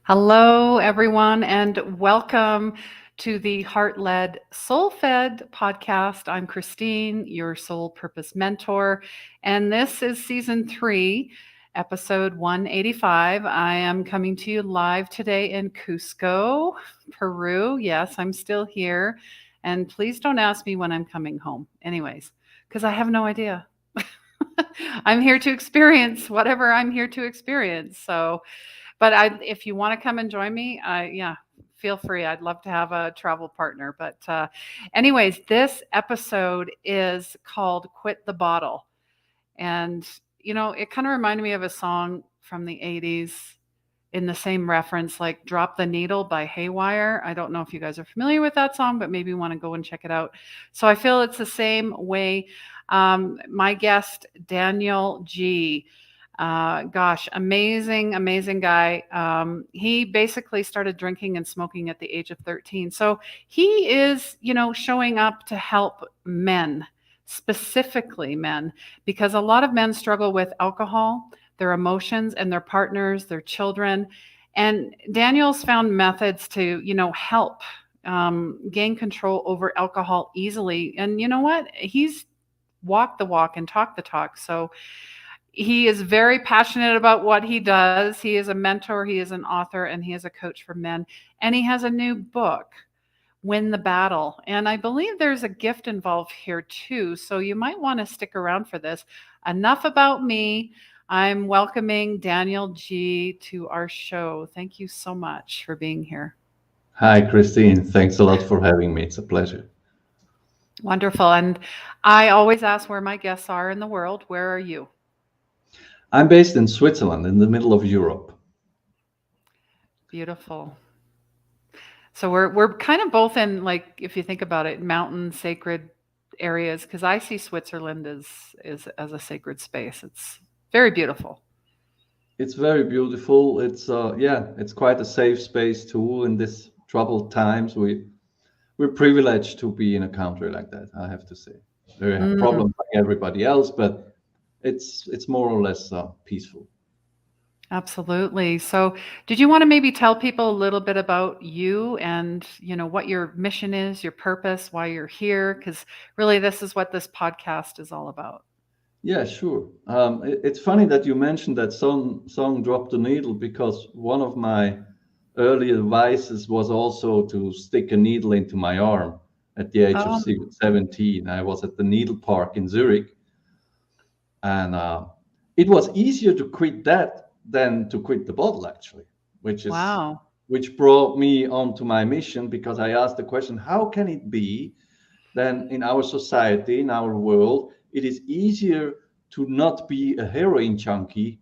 Hello, everyone, and welcome to the Heart Led Soul Fed podcast. I'm Christine, your soul purpose mentor, and this is season 3, episode 185. I am coming to you live today in Cusco, Peru. Yes, I'm still here, and please don't ask me when I'm coming home, anyways, because I have no idea. I'm here to experience whatever I'm here to experience. But if you want to come and join me, yeah, feel free. I'd love to have a travel partner. But anyways, this episode is called "Quit the Bottle," and it kind of reminded me of a song from the '80s in the same reference, like "Drop the Needle" by Haywire. I don't know if you guys are familiar with that song, but maybe you want to go and check it out. So I feel it's the same way. My guest, Daniel G. Gosh, amazing, amazing guy. He basically started drinking and smoking at the age of 13. So he is, showing up to help men, specifically men, because a lot of men struggle with alcohol, their emotions, and their partners, their children. And Daniel's found methods to, help gain control over alcohol easily. And you know what? He's walked the walk and talked the talk. So he is very passionate about what he does. He is a mentor, he is an author, and he is a coach for men. And he has a new book, Win the Battle. And I believe there's a gift involved here too. So you might want to stick around for this. Enough about me. I'm welcoming Daniel G to our show. Thank you so much for being here. Hi, Christine. Thanks a lot for having me. It's a pleasure. Wonderful. And I always ask where my guests are in the world. Where are you? I'm based in Switzerland, in the middle of Europe. Beautiful. So we're kind of both in, like, if you think about it, mountain sacred areas, because I see Switzerland as a sacred space. It's very beautiful. It's very beautiful. It's quite a safe space too. In this troubled times, we're privileged to be in a country like that. I have to say, we have Mm, problems like everybody else, but it's more or less peaceful. absolutely. So did you want to maybe tell people a little bit about you and what your mission is, your purpose, why you're here? Because really this is what this podcast is all about. Yeah, sure. It's funny that you mentioned that song "Drop the Needle" because one of my early advices was also to stick a needle into my arm at the age of Oh, 17. I was at the needle park in Zurich, and it was easier to quit that than to quit the bottle, actually, which is wow. which brought me onto my mission because I asked the question, how can it be then in our society, in our world, it is easier to not be a heroin junkie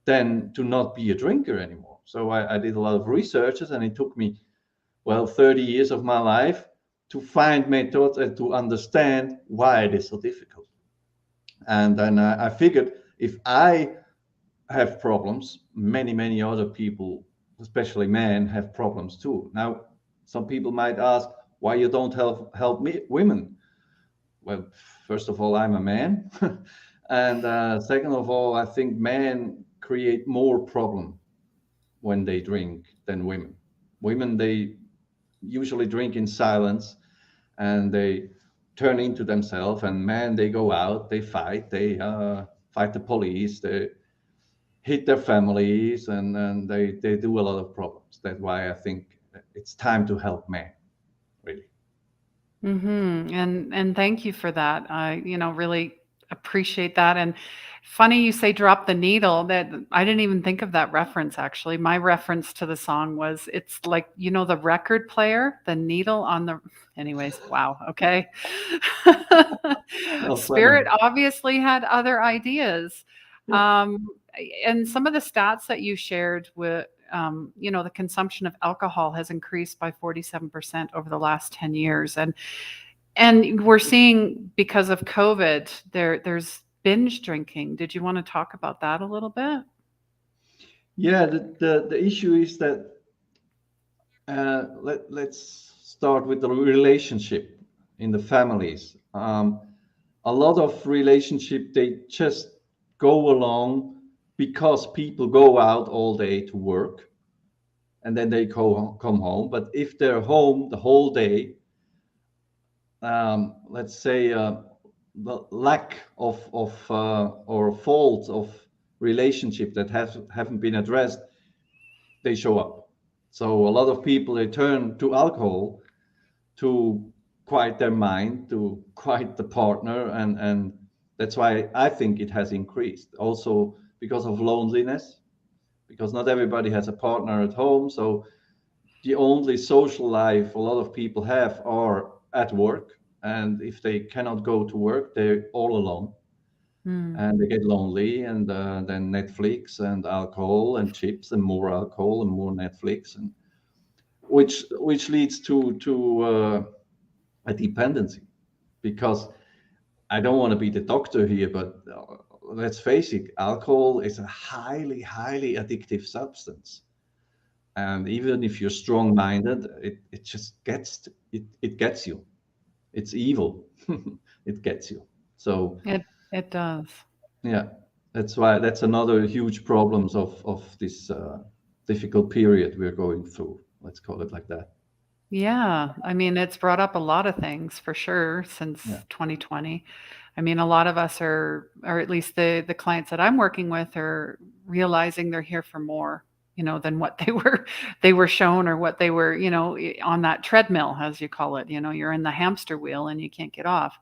than to not be a drinker anymore. So I did a lot of researches, and it took me, well, 30 years of my life to find methods and to understand why it is so difficult. And then I figured if I have problems, many other people, especially men, have problems too. Now, some people might ask why you don't help me, women. Well, first of all, I'm a man, and second of all, I think men create more problem when they drink than women. Women, they usually drink in silence, and they turn into themselves. And men, they go out, they fight, they fight the police, they hit their families, and they do a lot of problems. That's why I think it's time to help men, really. And thank you for that. I, really appreciate that. And funny you say drop the needle. That I didn't even think of that reference actually. My reference to the song was it's like, the record player, the needle on the anyways, wow, okay. Oh, Spirit funny. obviously had other ideas. Yeah. Um, and some of the stats that you shared with the consumption of alcohol has increased by 47% over the last 10 years. And we're seeing because of COVID, there's binge drinking. Did you want to talk about that a little bit? Yeah, the issue is that let's start with the relationship in the families. A lot of relationship, they just go along because people go out all day to work, and then they come home. But if they're home the whole day, let's say the lack of or fault of relationship that haven't been addressed, they show up. So a lot of people, they turn to alcohol to quiet their mind, to quiet the partner, and that's why I think it has increased. Also because of loneliness, because not everybody has a partner at home. So the only social life a lot of people have are at work, and if they cannot go to work, they're all alone, Mm. and they get lonely, and then Netflix and alcohol and chips and more alcohol and more Netflix, and which leads to a dependency. Because I don't want to be the doctor here, but let's face it, alcohol is a highly addictive substance. And even if you're strong-minded, it just it gets you. It's evil. It gets you. So It does. yeah, that's why that's another huge problems of this difficult period we're going through. Let's call it like that. Yeah, I mean, it's brought up a lot of things for sure Yeah, since 2020. I mean, a lot of us are, or at least the clients that I'm working with are realizing they're here for more, than what they were shown or what they were, on that treadmill, as you call it. You're in the hamster wheel and you can't get off.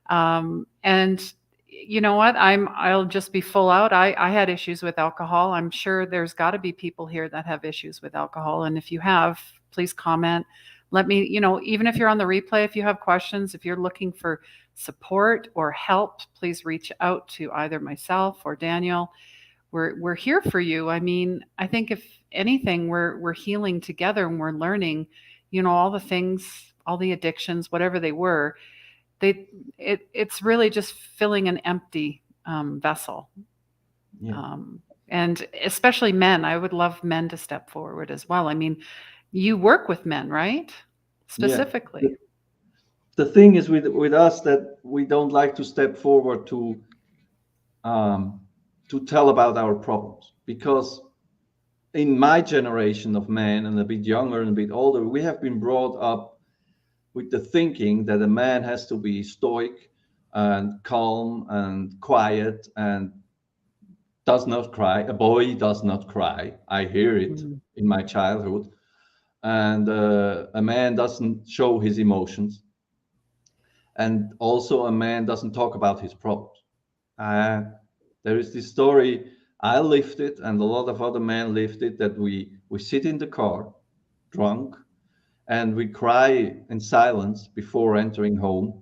And you know what? I'll just be full out. I had issues with alcohol. I'm sure there's got to be people here that have issues with alcohol. And if you have, please comment. Let me, even if you're on the replay, if you have questions, if you're looking for support or help, please reach out to either myself or Daniel. We're here for you. I mean, I think if anything, we're healing together and we're learning, all the things, all the addictions, whatever they were, it's really just filling an empty vessel. yeah, And especially men, I would love men to step forward as well. I mean, you work with men, right? yeah. Specifically. The thing is with us that we don't like to step forward um, to tell about our problems, because in my generation of men and a bit younger and a bit older, we have been brought up with the thinking that a man has to be stoic and calm and quiet and does not cry. A boy does not cry. I hear it Mm. in my childhood. And a man doesn't show his emotions. And also, a man doesn't talk about his problems. Uh, there is this story, I lived it, and a lot of other men lived it, that we sit in the car, drunk, and we cry in silence before entering home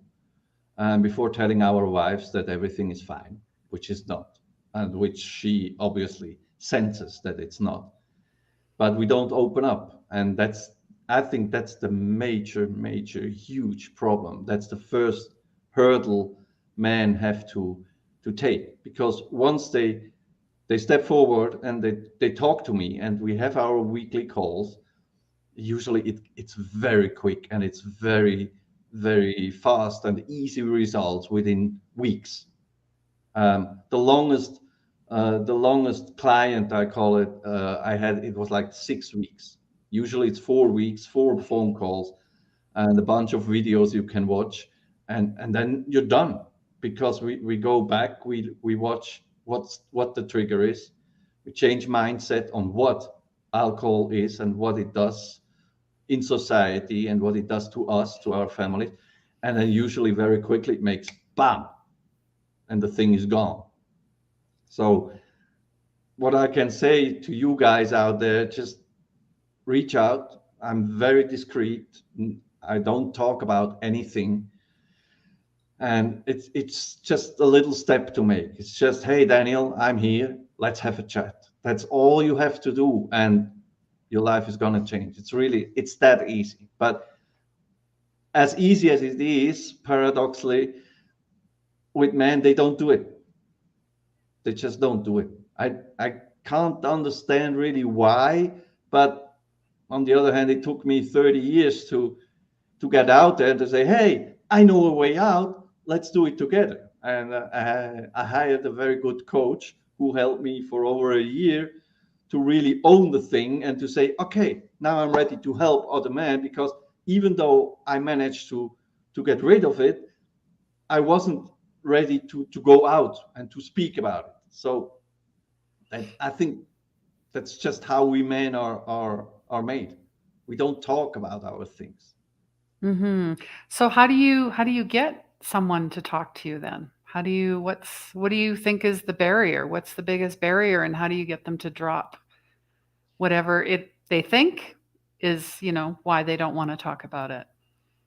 and before telling our wives that everything is fine, which is not, and which she obviously senses that it's not. But we don't open up, and I think that's the major huge problem. That's the first hurdle men have to take, because once they step forward and they talk to me and we have our weekly calls, usually it's very quick and it's very fast and easy results within weeks. The longest client, I call it, I had, it was like 6 weeks. Usually it's 4 weeks, 4 phone calls, and a bunch of videos you can watch, and then you're done, because we go back, we watch what the trigger is, we change mindset on what alcohol is and what it does in society and what it does to us, to our family, and then usually very quickly it makes bam, and the thing is gone. So what I can say to you guys out there, just reach out. I'm very discreet. I don't talk about anything. And it's just a little step to make. It's just, hey, Daniel, I'm here. Let's have a chat. That's all you have to do. And your life is going to change. It's that easy. But as easy as it is, paradoxically, with men, they don't do it. They just don't do it. I can't understand really why, but on the other hand, it took me 30 years to get out there and to say, hey, I know a way out. Let's do it together. And I hired a very good coach who helped me for over a year to really own the thing and to say, okay, now I'm ready to help other men, because even though I managed to get rid of it, I wasn't ready to go out and to speak about it. So I think that's just how we men are made. We don't talk about our things. Hmm. So how do you get someone to talk to you then? What do you think is the barrier? What's the biggest barrier, and how do you get them to drop whatever it they think is, why they don't want to talk about it?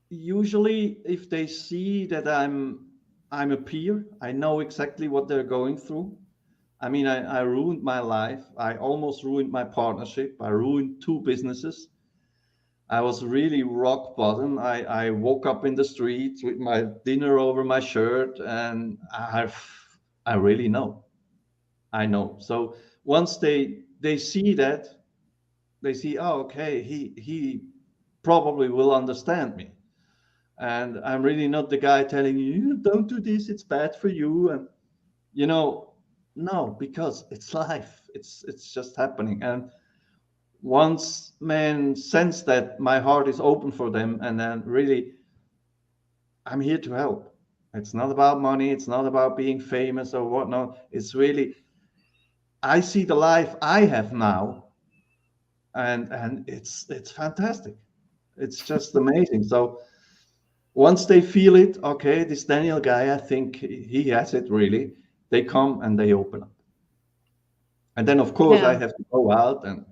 Usually, if they see that I'm a peer, I know exactly what they're going through. I mean, I ruined my life. I almost ruined my partnership. I ruined two businesses. I was really rock bottom. I woke up in the streets with my dinner over my shirt, and I really know. I know. So once they see that, they see, oh, okay, he probably will understand me, and I'm really not the guy telling you, "You don't do this, it's bad for you," and you know, no, because it's life. It's just happening, and once men sense that my heart is open for them, and then really I'm here to help. It's not about money, it's not about being famous or whatnot. It's really, I see the life I have now, and it's fantastic. It's just amazing. So once they feel it, okay, this Daniel guy, I think he has it really. They come and they open up. And then of course I Yeah. have to go out and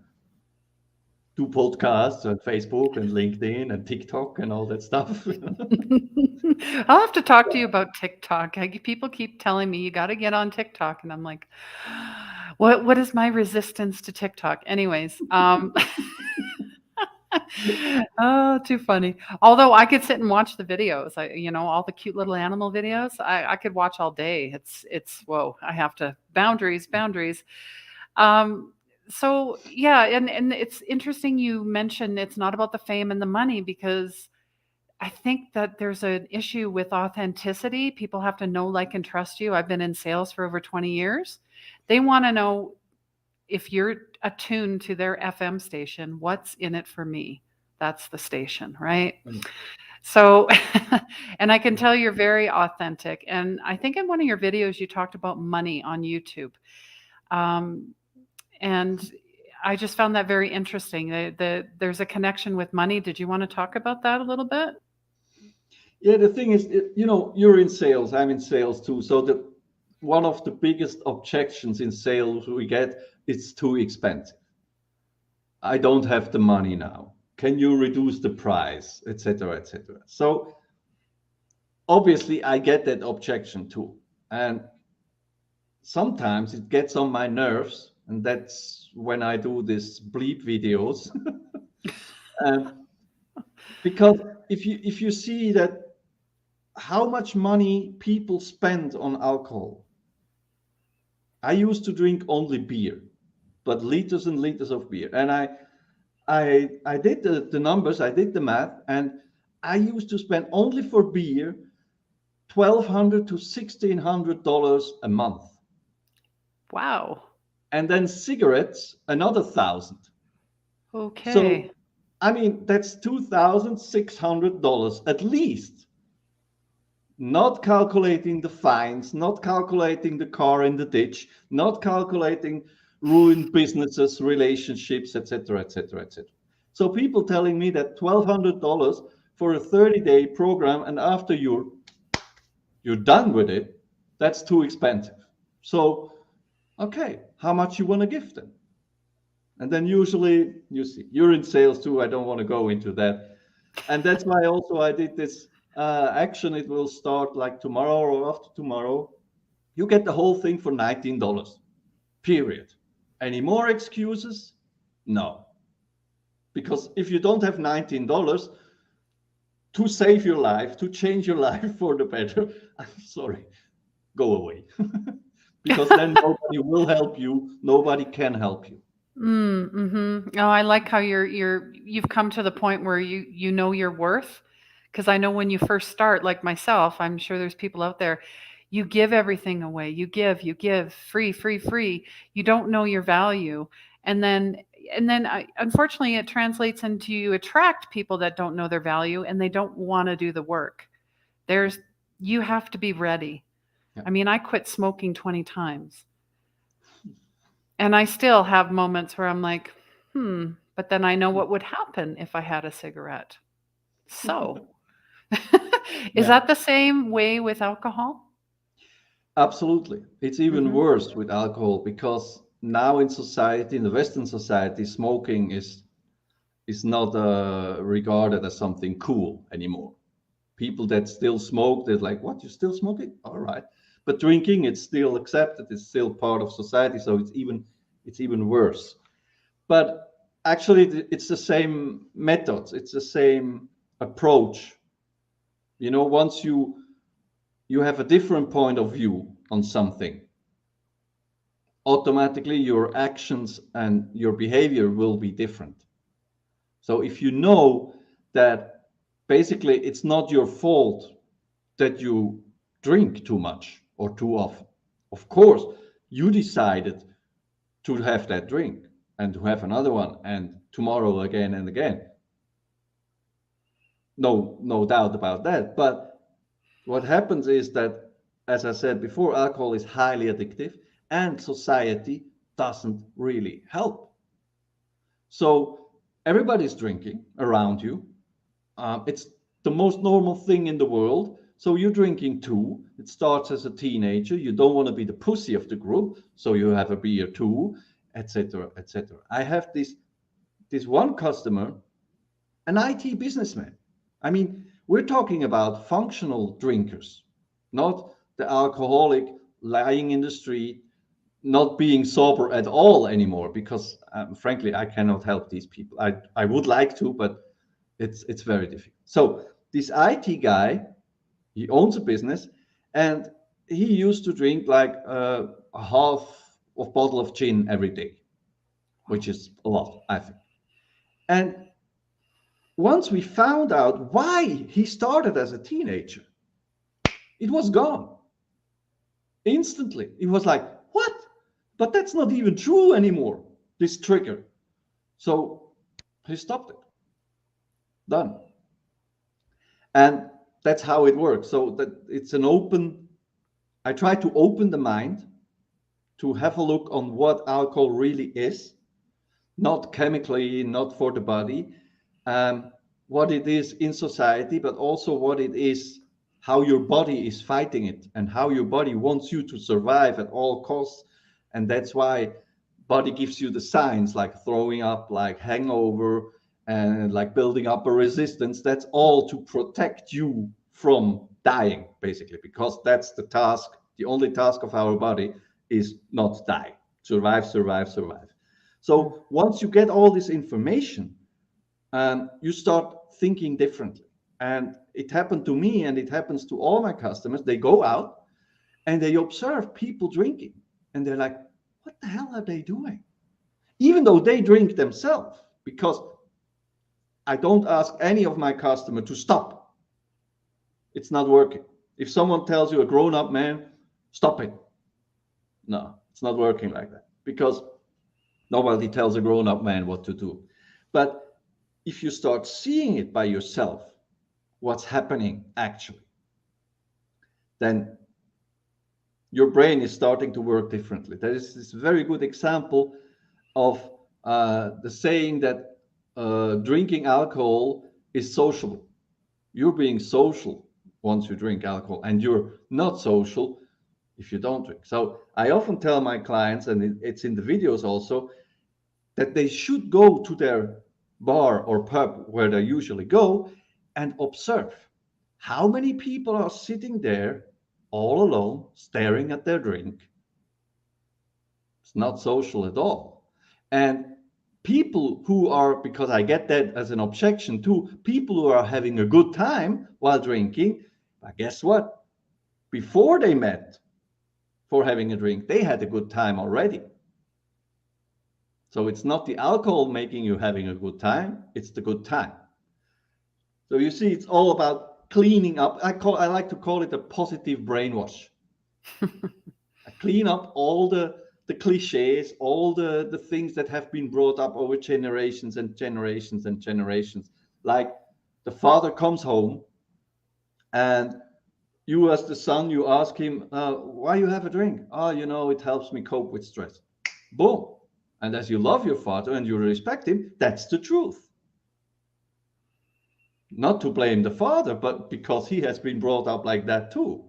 do podcasts on Facebook and LinkedIn and TikTok and all that stuff. I'll have to talk to you about TikTok. People keep telling me you got to get on TikTok, and I'm like, what is my resistance to TikTok? Anyways, oh, too funny. Although I could sit and watch the videos, all the cute little animal videos. I could watch all day. It's whoa. I have to boundaries, boundaries. Um, so yeah, and it's interesting you mentioned it's not about the fame and the money, because I think that there's an issue with authenticity. People have to know, like, and trust you. I've been in sales for over 20 years. They want to know if you're attuned to their FM station, what's in it for me? That's the station, right? So, and I can tell you're very authentic. And I think in one of your videos, you talked about money on YouTube. Um, and I just found that very interesting. There's a connection with money. Did you want to talk about that a little bit? Yeah, the thing is, you're in sales, I'm in sales too. So the one of the biggest objections in sales we get, it's too expensive. I don't have the money now. Can you reduce the price, etc., etc. So obviously I get that objection too. And sometimes it gets on my nerves, and that's when I do these bleep videos. um, because if you see that how much money people spend on alcohol. I used to drink only beer, but liters and liters of beer. And I did the numbers, I did the math, and I used to spend only for beer $1,200 to $1,600 a month. Wow. And then cigarettes, another 1,000. Okay. So I mean that's $2,600 at least. Not calculating the fines, not calculating the car in the ditch, not calculating ruined businesses, relationships, etc., etc., etc. So people telling me that $1,200 for a 30-day program, and after you're done with it, that's too expensive. So, okay, how much you want to give them? And then usually you see, you're in sales too. I don't want to go into that. And that's why also I did this action. It will start like tomorrow or after tomorrow. You get the whole thing for $19, period. Any more excuses? No. Because if you don't have $19 to save your life, to change your life for the better, I'm sorry, go away. Because then nobody will help you, nobody can help you. Oh, I like how you've come to the point where you know your worth. Because I know when you first start, like myself, I'm sure there's people out there, you give everything away. You give, free, free, free. You don't know your value. And then unfortunately it translates into you attract people that don't know their value and they don't want to do the work. There's You have to be ready. Yeah. I mean, I quit smoking 20 times. And I still have moments where I'm like, but then I know what would happen if I had a cigarette. So, is Yeah, that the same way with alcohol? absolutely. It's even Mhm. worse with alcohol because now in society, in the Western society, smoking is not regarded as something cool anymore. People that still smoke, they're like, "What? You still smoking? All right." But drinking, it's still accepted. It's still part of society, so it's even worse. But actually, it's the same methods. It's the same approach. Once you have a different point of view on something, automatically your actions and your behavior will be different. So if you know that basically it's not your fault that you drink too much or too often, of course, you decided to have that drink and to have another one and tomorrow again and again. No doubt about that. But what happens is that, as I said before, alcohol is highly addictive and society doesn't really help. So everybody's drinking around you. It's the most normal thing in the world. So you're drinking too. It starts as a teenager. You don't want to be the pussy of the group, so you have a beer too, etc., etc. I have this one customer, an IT businessman. I mean, we're talking about functional drinkers, not the alcoholic lying in the street, not being sober at all anymore. Because frankly, I cannot help these people. I would like to, but it's very difficult. So this IT guy, he owns a business, and he used to drink like a half of bottle of gin every day, which is a lot, I think. And once we found out why he started as a teenager, it was gone instantly. It was like, what? But that's not even true anymore, this trigger. So he stopped it. Done. And that's how it works. So that it's an open, I try to open the mind to have a look on what alcohol really is, not chemically, not for the body, um, what it is in society, but also what it is, how your body is fighting it, and how your body wants you to survive at all costs. And that's why body gives you the signs like throwing up, like hangover, and like building up a resistance. That's all to protect you from dying, basically, because that's the task. The only task of our body is not die, survive, survive, survive. Mm. So once you get all this information, you start thinking differently. And it happened to me, and it happens to all my customers. They go out and they observe people drinking, and they're like, what the hell are they doing? Even though they drink themselves, because I don't ask any of my customer to stop. It's not working. If someone tells you, a grown-up man, stop it. No, it's not working like that, because nobody tells a grown-up man what to do. But if you start seeing it by yourself, what's happening actually, then your brain is starting to work differently. That is this very good example of the saying that drinking alcohol is sociable. You're being social once you drink alcohol, and you're not social if you don't drink. So I often tell my clients, and it's in the videos also, that they should go to their bar or pub where they usually go and observe how many people are sitting there all alone staring at their drink. It's not social at all. And people who are, because I get that as an objection too, people who are having a good time while drinking, but guess what? Before they met for having a drink, they had a good time already. So it's not the alcohol making you having a good time, it's the good time. So you see, it's all about cleaning up. I like to call it a positive brainwash. I clean up all the the cliches, all the things that have been brought up over generations and generations and generations. Like the father comes home and you as the son, you ask him, why you have a drink? Oh, it helps me cope with stress. Boom. And as you love your father and you respect him, that's the truth. Not to blame the father, but because he has been brought up like that too.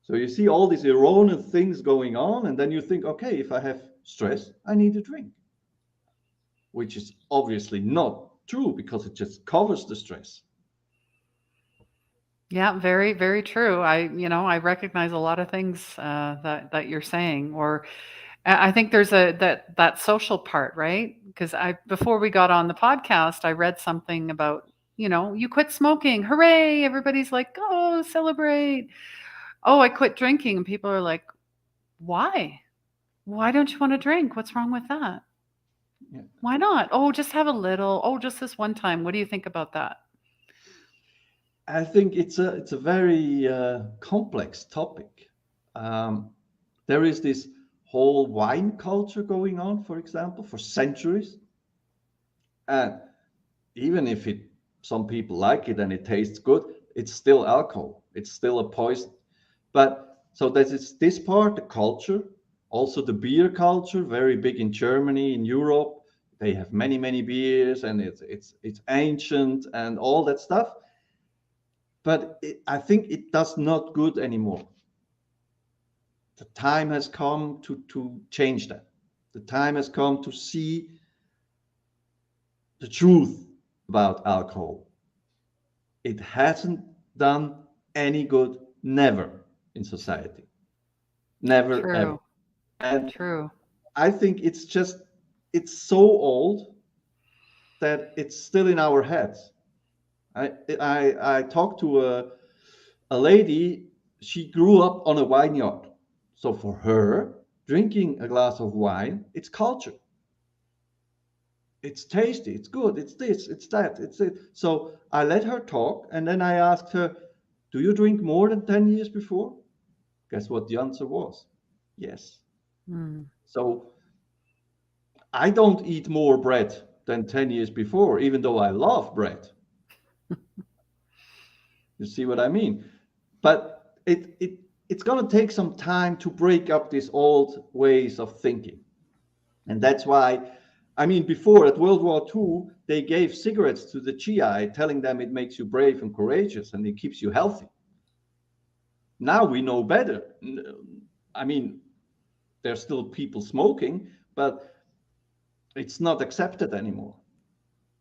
So you see all these erroneous things going on, and then you think, okay, if I have stress, I need a drink, which is obviously not true because it just covers the stress. Yeah, very, very true. I recognize a lot of things that you're saying. Or I think there's that social part, right? Because before we got on the podcast, I read something about, you quit smoking, hooray! Everybody's like, oh, celebrate. Oh, I quit drinking, and people are like, why? Why don't you want to drink? What's wrong with that? Yeah. Why not? Oh, just have a little. Oh, just this one time. What do you think about that? I think it's a very complex topic. Um, there is this whole wine culture going on, for example, for centuries, and even if some people like it and it tastes good, it's still alcohol. It's still a poison. But so there's this part, the culture, also the beer culture, very big in Germany, in Europe. They have many, many beers, and it's ancient and all that stuff. But I think it does not good anymore. The time has come to change that. The time has come to see the truth about alcohol. It hasn't done any good, never in society, never ever. True. And True. I think it's so old that it's still in our heads. I talked to a lady. She grew up on a vineyard, so for her, drinking a glass of wine, it's culture. It's tasty, it's good, it's this, it's that, it's it. So I let her talk, and then I asked her, do you drink more than 10 years before? Guess what the answer was? Yes. Mm. So I don't eat more bread than 10 years before, even though I love bread. You see what I mean? But it's going to take some time to break up these old ways of thinking. And that's why, I mean, before at World War II, they gave cigarettes to the GI, telling them it makes you brave and courageous and it keeps you healthy. Now we know better. I mean, there's still people smoking, but it's not accepted anymore.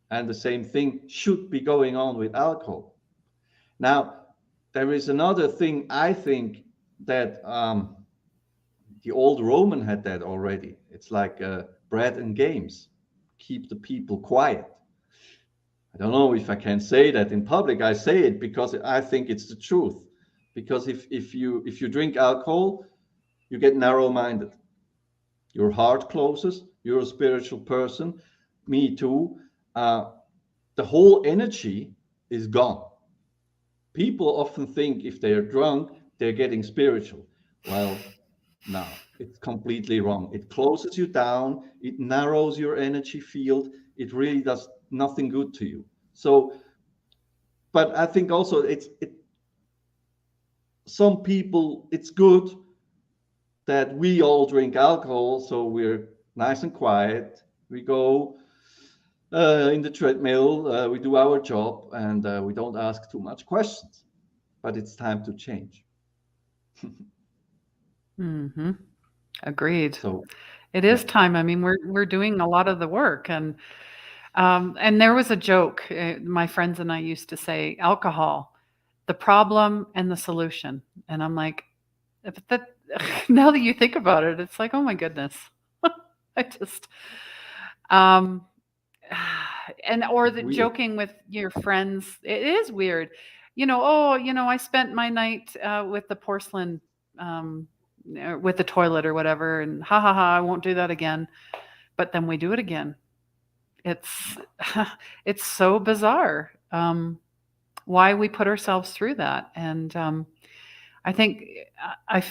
And the same thing should be going on with alcohol. Now, there is another thing I think that the old Roman had that already. It's like bread and games, keep the people quiet. I don't know if I can say that in public. I say it because I think it's the truth. Because if you drink alcohol, you get narrow-minded. Your heart closes. You're a spiritual person. Me too. The whole energy is gone. People often think if they're drunk, they're getting spiritual. Well, no, it's completely wrong. It closes you down, it narrows your energy field, it really does nothing good to you. So, but I think also some people, it's good that we all drink alcohol, so we're nice and quiet. We go in the treadmill, we do our job, and we don't ask too much questions. But it's time to change. Hmm. Agreed. So, It yeah. is time. I mean, we're doing a lot of the work, and there was a joke my friends and I used to say, alcohol, the problem and the solution. And I'm like, but that now that you think about it, it's like, oh my goodness. I just um and or It's the weird. joking with your friends, it is weird. Oh, I spent my night with the porcelain um with the toilet or whatever, and ha ha ha, I won't do that again. But then we do it again. It's it's so bizarre, why we put ourselves through that. And I think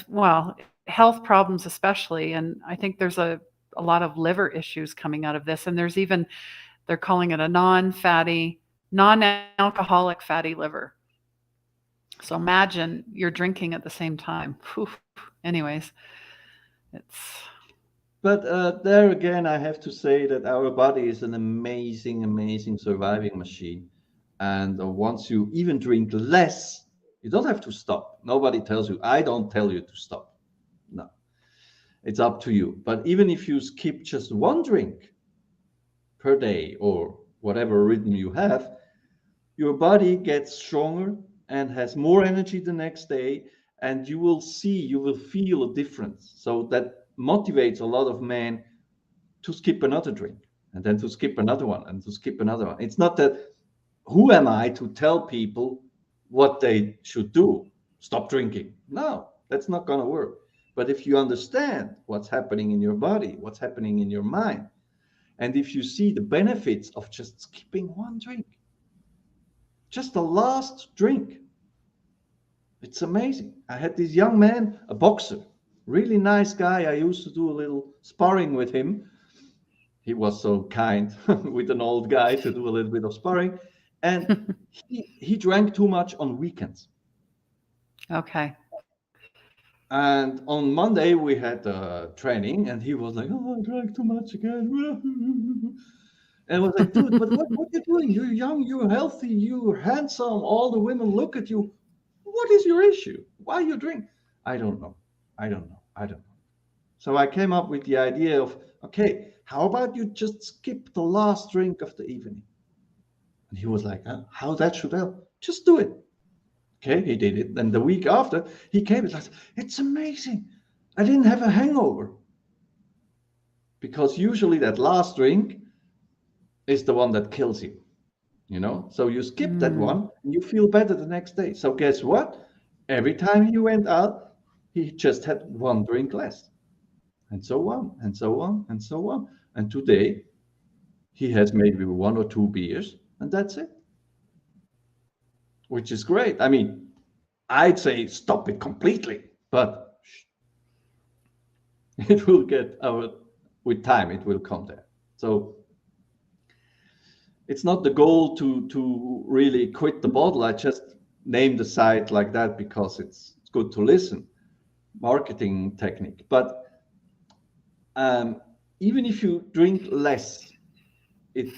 well, health problems especially, and I think there's a lot of liver issues coming out of this, and there's even, they're calling it a non-alcoholic fatty liver. So imagine you're drinking at the same time. Whew. Anyways, it's But there again, I have to say that our body is an amazing, amazing surviving machine. And once you even drink less, you don't have to stop. Nobody tells you. I don't tell you to stop. No, it's up to you. But even if you skip just one drink per day or whatever rhythm you have, your body gets stronger and has more energy the next day. And you will see, you will feel a difference. So that motivates a lot of men to skip another drink and then to skip another one and to skip another one. It's not that, who am I to tell people what they should do? Stop drinking. No, that's not going to work. But if you understand what's happening in your body, what's happening in your mind, and if you see the benefits of just skipping one drink, just the last drink, it's amazing. I had this young man, a boxer, really nice guy. I used to do a little sparring with him. He was so kind with an old guy to do a little bit of sparring. And he drank too much on weekends. okay. And on Monday we had training, and he was like, "Oh, I drank too much again." And I was like, "Dude, but what are you doing? You're young, you're healthy, you're handsome. All the women look at you. What is your issue? Why you drink?" I don't know. I don't know. I don't know. So I came up with the idea of, okay, how about you just skip the last drink of the evening? And he was like, how that should help? Just do it. Okay, he did it. Then the week after, he came and said, it's amazing. I didn't have a hangover. Because usually that last drink is the one that kills you, you know? So you skip that one and you feel better the next day. So guess what? Every time he went out, he just had one drink less. And so on, and so on, and so on. And today, he has maybe one or two beers, and that's it, which is great. I mean, I'd say stop it completely, but it will get with time, it will come there. So it's not the goal to really quit the bottle. I just named the site like that because it's good to listen, marketing technique. But even if you drink less, it's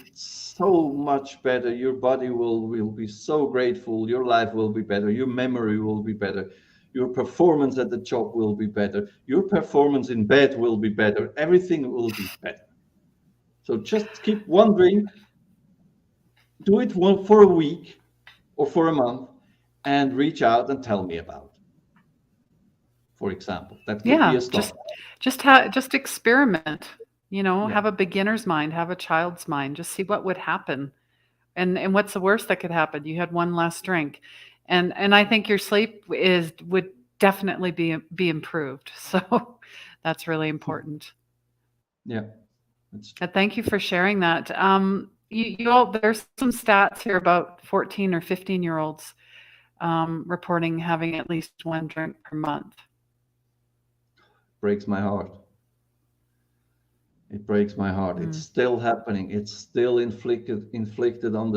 so much better. Your body will be so grateful. Your life will be better. Your memory will be better. Your performance at the job will be better. Your performance in bed will be better. Everything will be better. So just keep one drink, do it for a week or for a month, and reach out and tell me about it. For example, that could be Yeah, a start. just experiment. Yeah. Have a beginner's mind, have a child's mind. Just see what would happen. And what's the worst that could happen? You had one less drink. And I think your sleep is would definitely be improved. So that's really important. Yeah. That's And thank you for sharing that. You all, there's some stats here about 14 or 15-year-olds reporting having at least one drink per month. breaks my heart. It breaks my heart. It's still happening. It's still inflicted on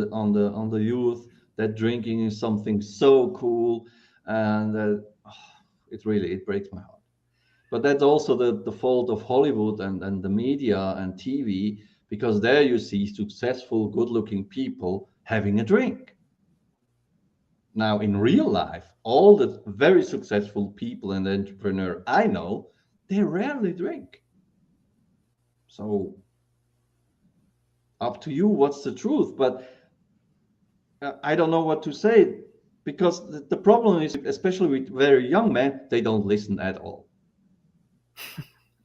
the youth that drinking is something so cool, and it breaks my heart. But that's also the fault of Hollywood and the media and TV, because there you see successful, good-looking people having a drink. Now, in real life, all the very successful people and entrepreneur I know, they rarely drink. So up to you, what's the truth? But I don't know what to say, because the problem is, especially with very young men, they don't listen at all.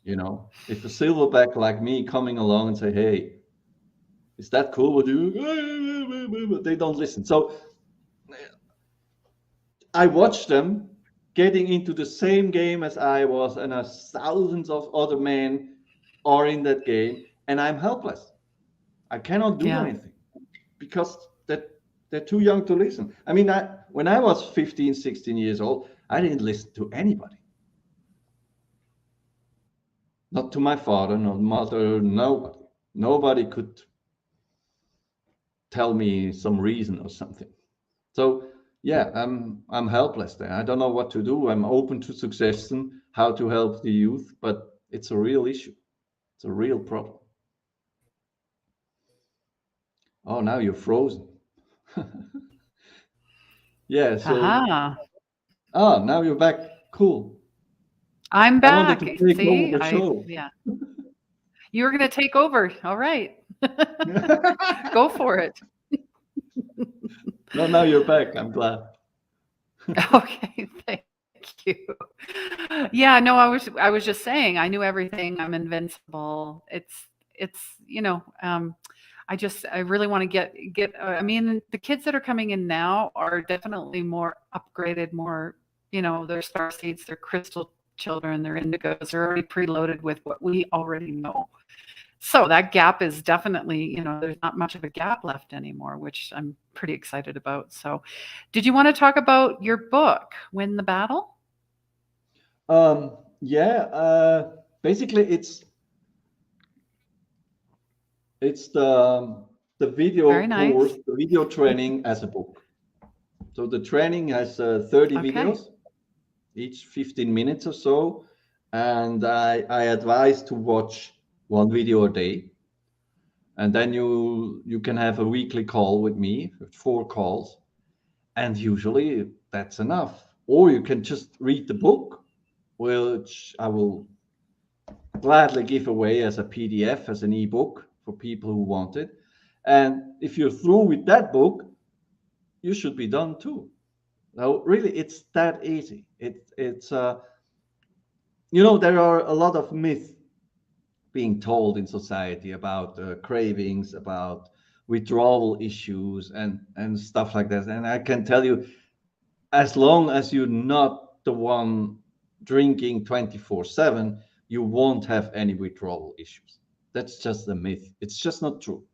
You know, if a silverback like me coming along and say, hey, is that cool with you? They don't listen. So I watch them getting into the same game as I was, and thousands of other men are in that game, and I'm helpless. I cannot do Yeah. anything because they're too young to listen. I mean, when I was 15, 16 years old, I didn't listen to anybody. Not to my father, not mother, nobody. Nobody could tell me some reason or something. So yeah, I'm helpless there. I don't know what to do. I'm open to suggestion how to help the youth, but it's a real issue. It's a real problem. Oh, now you're frozen. Yeah, so Aha. now you're back. Cool. I'm I wanted back. to take See, over the show. yeah. You were going to take over. All right. Go for it. No, now you're back. I'm glad. Okay, thank you. Yeah, no, I was just saying I knew everything. I'm invincible. It's I really want to get I mean, the kids that are coming in now are definitely more upgraded, more, they're star seeds, they're crystal children, they're indigos, they're already preloaded with what we already know. So that gap is definitely, there's not much of a gap left anymore, which I'm pretty excited about. So, did you want to talk about your book, Win the Battle? Yeah, basically it's the video Very course, nice. the video training as a book. So the training has 30 Okay. videos, each 15 minutes or so, and I advise to watch one video a day, and then you can have a weekly call with me, 4 calls, and usually that's enough. Or you can just read the book, which I will gladly give away as a PDF, as an ebook for people who want it. And if you're through with that book, you should be done too. Now, really, it's that easy. There are a lot of myths being told in society about cravings, about withdrawal issues, and stuff like that. And I can tell you, as long as you're not the one drinking 24/7, you won't have any withdrawal issues. That's just a myth. It's just not true.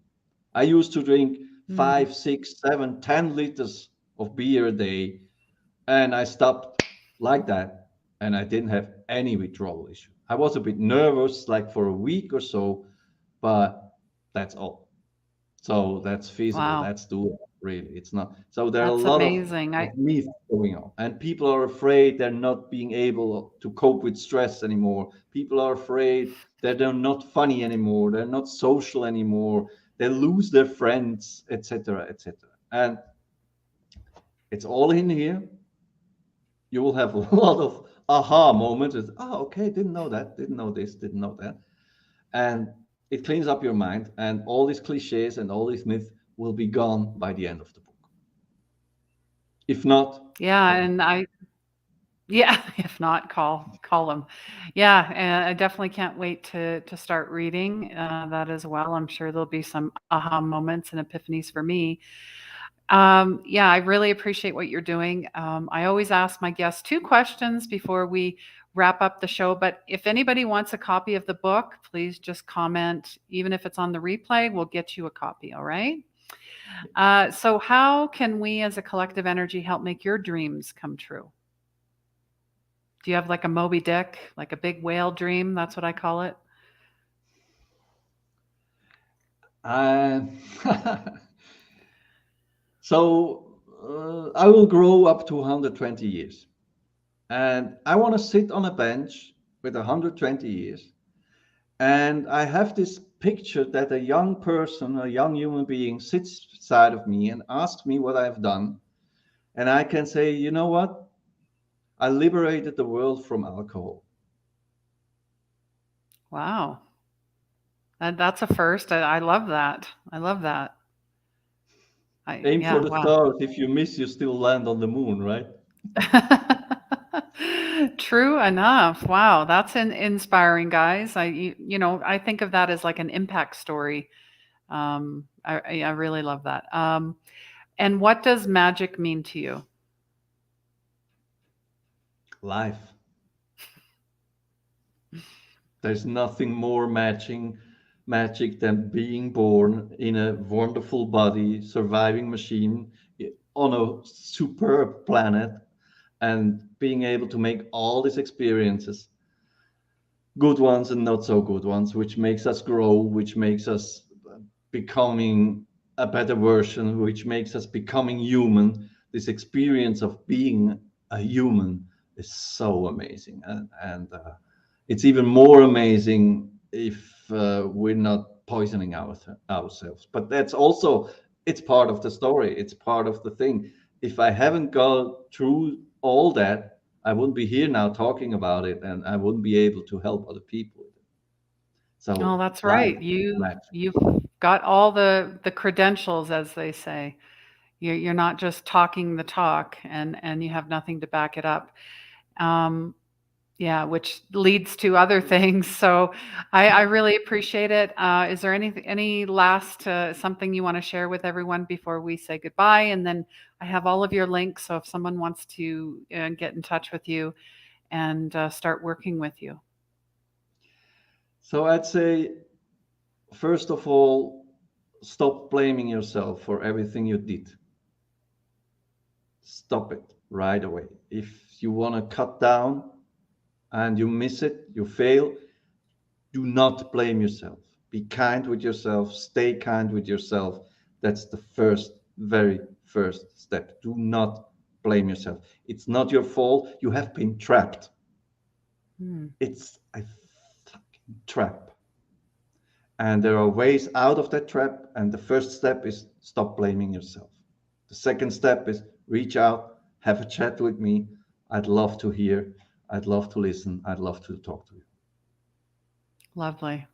I used to drink Mm, 5, 6, 7, 10 liters of beer a day, and I stopped like that, and I didn't have any withdrawal issue. I was a bit nervous, like for a week or so, but that's all. So that's feasible. wow, That's doable. Really, it's not. So there are a that's lot amazing. of myths going on, and people are afraid they're not being able to cope with stress anymore. People are afraid that they're not funny anymore. They're not social anymore. They lose their friends, etc., etc. And it's all in here. You will have a lot of aha moments. It's, oh, okay, didn't know that, didn't know this, didn't know that. And it cleans up your mind, and all these cliches and all these myths will be gone by the end of the book. If not, Yeah, call me. and yeah, if not, call them. Yeah, and I definitely can't wait to start reading that as well. I'm sure there'll be some aha moments and epiphanies for me. Yeah, I really appreciate what you're doing. I always ask my guests 2 questions before we wrap up the show. But if anybody wants a copy of the book, please just comment. Even if it's on the replay, we'll get you a copy. All right. So, how can we as a collective energy help make your dreams come true? Do you have like a Moby Dick, like a big whale dream? That's what I call it. Uh, I will grow up to 120 years. And I want to sit on a bench with 120 years. And I have this picture that a young person, a young human being, sits beside of me and asks me what I've done. And I can say, you know what? I liberated the world from alcohol. Wow. That's a first. I love that. I love that. Aim for Yeah, the wow. stars. If you miss, you still land on the moon, right? True enough. Wow, that's inspiring, guys. I think of that as like an impact story. I really love that. And what does magic mean to you? Life. There's nothing more magic than being born in a wonderful body, surviving machine on a superb planet, and being able to make all these experiences. good ones and not so good ones, which makes us grow, which makes us becoming a better version, which makes us becoming human. This experience of being a human is so amazing, and it's even more amazing if we're not poisoning ourselves. But that's also, it's part of the story. It's part of the thing. If I haven't gone through all that, I wouldn't be here now talking about it, and I wouldn't be able to help other people. Oh, So that's life, right. You've life. you've got all the credentials, as they say. You're not just talking the talk, and you have nothing to back it up. Um, yeah, which leads to other things. So I really appreciate it. Is there any last something you want to share with everyone before we say goodbye? And then I have all of your links. So if someone wants to get in touch with you and start working with you. So I'd say, first of all, stop blaming yourself for everything you did. Stop it right away. If you want to cut down and you miss it, you fail, do not blame yourself. Be kind with yourself, stay kind with yourself. That's the first, very first step. Do not blame yourself. It's not your fault. You have been trapped. Hmm. It's a fucking trap. And there are ways out of that trap. And the first step is stop blaming yourself. The second step is reach out, have a chat with me. I'd love to hear. I'd love to listen. I'd love to talk to you. Lovely.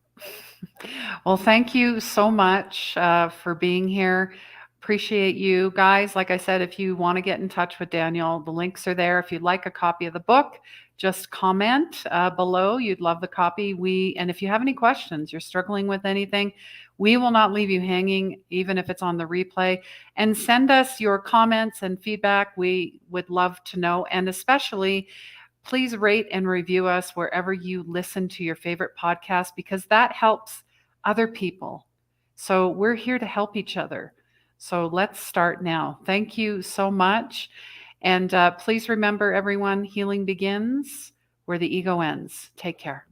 Well, thank you so much for being here. Appreciate you guys. Like I said, if you want to get in touch with Daniel, the links are there. If you'd like a copy of the book, just comment below. You'd love the copy. And if you have any questions, you're struggling with anything, we will not leave you hanging, even if it's on the replay. And send us your comments and feedback. We would love to know. And especially, please rate and review us wherever you listen to your favorite podcast, because that helps other people. So we're here to help each other. So let's start now. Thank you so much. And please remember, everyone, healing begins where the ego ends. Take care.